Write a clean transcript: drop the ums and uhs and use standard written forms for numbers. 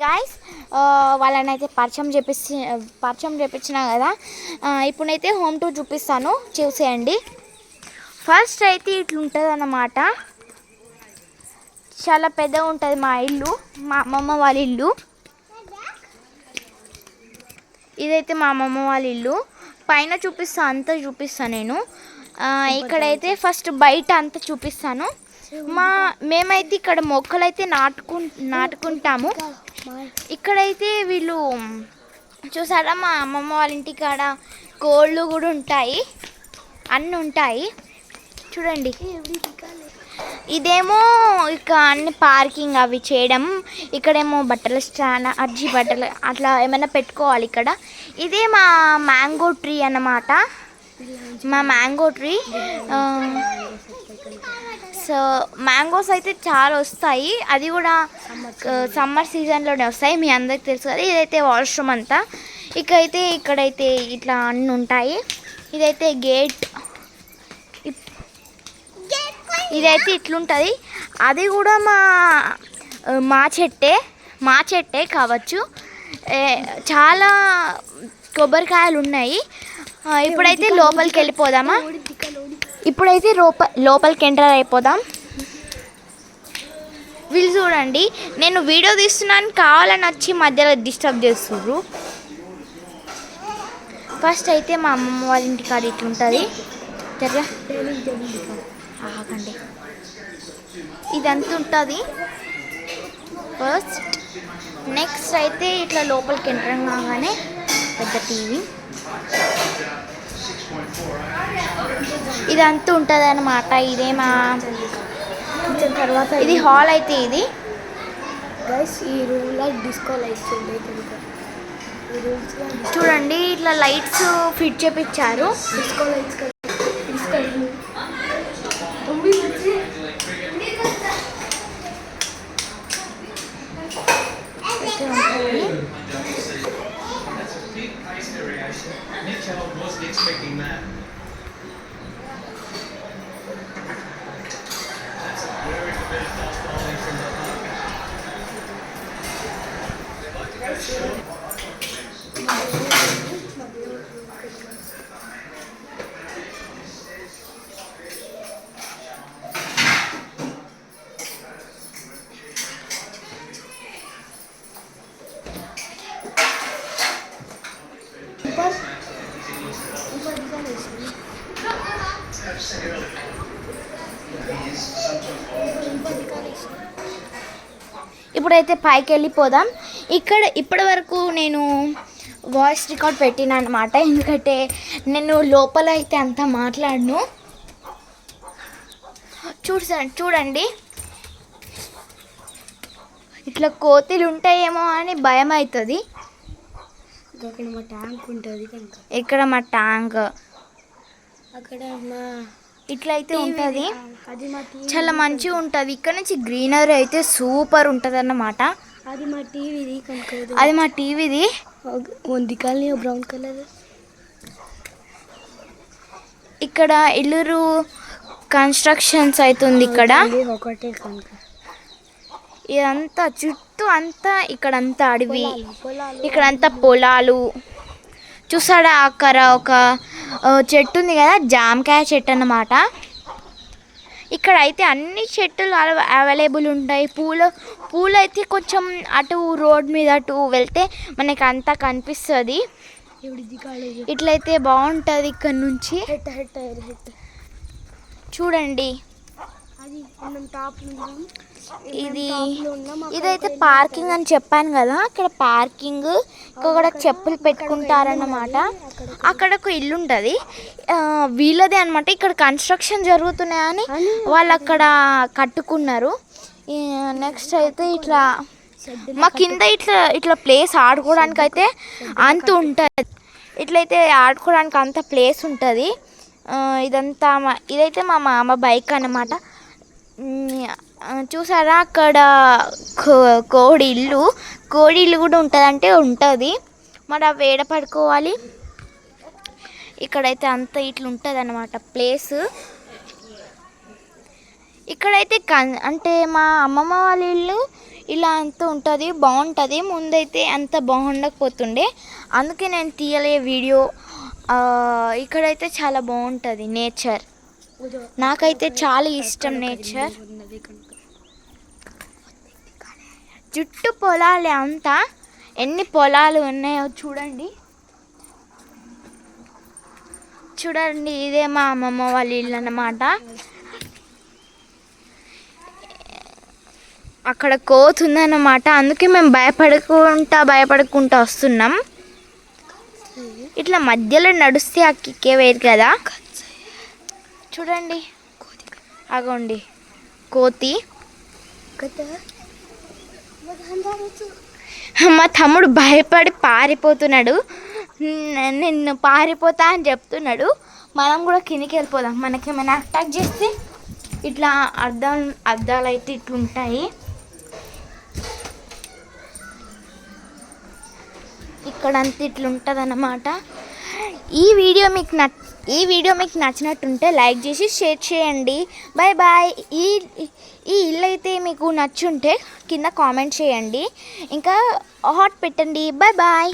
Guys వాళ్ళనైతే పరిచయం చేపించిన కదా. ఇప్పుడైతే హోమ్ టూర్ చూపిస్తాను, చూసేయండి. ఫస్ట్ అయితే ఇట్లుంటుంది అన్నమాట. చాలా పెద్దగా ఉంటుంది మా ఇల్లు, మా అమ్మమ్మ వాళ్ళ ఇల్లు. ఇదైతే మా అమ్మమ్మ వాళ్ళ ఇల్లు. పైన చూపిస్తాను, అంతా చూపిస్తాను నేను. ఇక్కడైతే ఫస్ట్ బయట అంతా చూపిస్తాను. మేమైతే ఇక్కడ మొక్కలు అయితే నాటుకుంటాము. ఇక్కడైతే వీళ్ళు చూసారా, మా అమ్మమ్మ వాళ్ళ ఇంటికాడ కోళ్ళు కూడా ఉంటాయి, అన్నీ ఉంటాయి చూడండి. ఇదేమో ఇక అన్ని పార్కింగ్ అవి చేయడం. ఇక్కడేమో బట్టల స్టాండ్, అర్జీ బట్టలు అట్లా ఏమైనా పెట్టుకోవాలి ఇక్కడ. ఇదే మా మ్యాంగో ట్రీ అన్నమాట, మా మ్యాంగో ట్రీ. సో మ్యాంగోస్ అయితే చాలా వస్తాయి, అది కూడా సమ్మర్ సీజన్లోనే వస్తాయి, మీ అందరికి తెలుసు కదా. ఇదైతే వాష్రూమ్ అంతా. ఇక్కడైతే ఇట్లా అన్నీ ఉంటాయి. ఇదైతే గేట్, ఇదైతే ఇట్లుంటుంది. అది కూడా మా చెట్టే కావచ్చు. చాలా కొబ్బరికాయలు ఉన్నాయి. ఇప్పుడైతే లోపలికి వెళ్ళిపోదామా? ఇప్పుడైతే లోపలికి ఎంటర్ అయిపోదాం. వీళ్ళు చూడండి, నేను వీడియో తీస్తున్నాను కావాలని వచ్చి మధ్యలో డిస్టర్బ్ చేస్తుర్రు. ఫస్ట్ అయితే మా అమ్మమ్మ వాళ్ళ ఇంటికాడ ఇట్లుంటుంది. ఆగండి, ఇదంతా ఉంటుంది ఫస్ట్. నెక్స్ట్ అయితే ఇట్లా లోపలికి ఎంటర్ కాగానే పెద్ద టీవీ, ఇదంతా ఉంటుంది అన్నమాట. ఇదే మా తర్వాత ఇది హాల్ అయితే. ఇది ఈ రూమ్లో డిస్కో లైట్స్ చూడండి, ఇట్లా లైట్స్ ఫిట్ చేపించారు. డిస్కో లైట్స్ ఇప్పుడైతే పైకి వెళ్ళిపోదాం. ఇప్పటి వరకు నేను వాయిస్ రికార్డ్ పెట్టినా అనమాట, ఎందుకంటే నేను లోపల అయితే అంతా మాట్లాడను. చూడండి, ఇట్లా కోతులు ఉంటాయేమో అని భయం అవుతుంది. అక్కడ మా ట్యాంక్ ఉంటుంది, ఇక్కడ మా ట్యాంక్, అక్కడ మా ఇట్లయితే ఉంటుంది. చాలా మంచిగా ఉంటుంది. ఇక్కడ నుంచి గ్రీనరీ అయితే సూపర్ ఉంటుంది అన్నమాట. అది మా టీవీది, అది మా టీవీది. Brown colour. ఇక్కడ ఇల్లు కన్స్ట్రక్షన్స్ అవుతుంది. ఇక్కడ ఒకటే ఇదంతా చుట్టూ అంతా, ఇక్కడంతా అడవి, ఇక్కడంతా పొలాలు. చూసాడా, అక్కడ ఒక చెట్టు ఉంది కదా, జామకాయ చెట్టు అన్నమాట. ఇక్కడ అయితే అన్ని చెట్లు అవైలబుల్ ఉంటాయి. పూలు అయితే కొంచెం అటు రోడ్ మీద అటు వెళ్తే మనకి అంతా కనిపిస్తుంది. ఇట్లయితే బాగుంటుంది. ఇక్కడ నుంచి చూడండి, ఇదైతే పార్కింగ్ అని చెప్పాను కదా. ఇక్కడ పార్కింగ్, ఇక్కడ చెప్పులు పెట్టుకుంటారన్నమాట. అక్కడ ఒక ఇల్లు ఉంటుంది, వీళ్ళదే అనమాట. ఇక్కడ కన్స్ట్రక్షన్ జరుగుతున్నాయని వాళ్ళు అక్కడ కట్టుకున్నారు. నెక్స్ట్ అయితే ఇట్లా మా కింద ఇట్లా ప్లేస్ ఆడుకోవడానికి అయితే అంత ఉంటుంది. ఇట్లయితే ఆడుకోవడానికి అంత ప్లేస్ ఉంటుంది. ఇదైతే మా మామ బైక్ అన్నమాట. చూసారా, అక్కడ కోడి ఇల్లు కూడా ఉంటుందంటే ఉంటుంది. మరి అవి ఏడ పడుకోవాలి. ఇక్కడైతే అంతా ఇట్లా ఉంటుంది అన్నమాట ప్లేస్. ఇక్కడైతే అంటే మా అమ్మమ్మ వాళ్ళ ఇల్లు ఇలా అంతా ఉంటుంది, బాగుంటుంది. ముందైతే అంత బాగుండకపోతుండే, అందుకే నేను తీయలే వీడియో. ఇక్కడైతే చాలా బాగుంటుంది నేచర్. నాకైతే చాలా ఇష్టం నేచర్. చుట్టూ పొలాలే అంతా. ఎన్ని పొలాలు ఉన్నాయో చూడండి. చూడండి, ఇదే మా అమ్మమ్మ వాళ్ళ ఇల్లు అన్నమాట. అక్కడ కోతుందన్నమాట, అందుకే మేము భయపడుకుంటా వస్తున్నాం. ఇట్లా మధ్యలో నడుస్తే ఆ కిక్కే వేరు కదా. చూడండి, అగోండి కోతి. మా తమ్ముడు భయపడి పారిపోతున్నాడు. నిన్ను పారిపోతా అని చెప్తున్నాడు. మనం కూడా కిందికి వెళ్ళిపోదాం. మనకేమైనా అటాక్ చేస్తే ఇట్లా అద్దాలు అయితే ఇట్లుంటాయి. ఇక్కడంతా ఇట్లుంటుంది అన్నమాట. ఈ వీడియో మీకు నచ్చినట్టుంటే లైక్ చేసి షేర్ చేయండి. Bye bye. ఈ ఇల్లు అయితే మీకు నచ్చుంటే కింద కామెంట్ చేయండి, ఇంకా హాట్ పెట్టండి. Bye bye.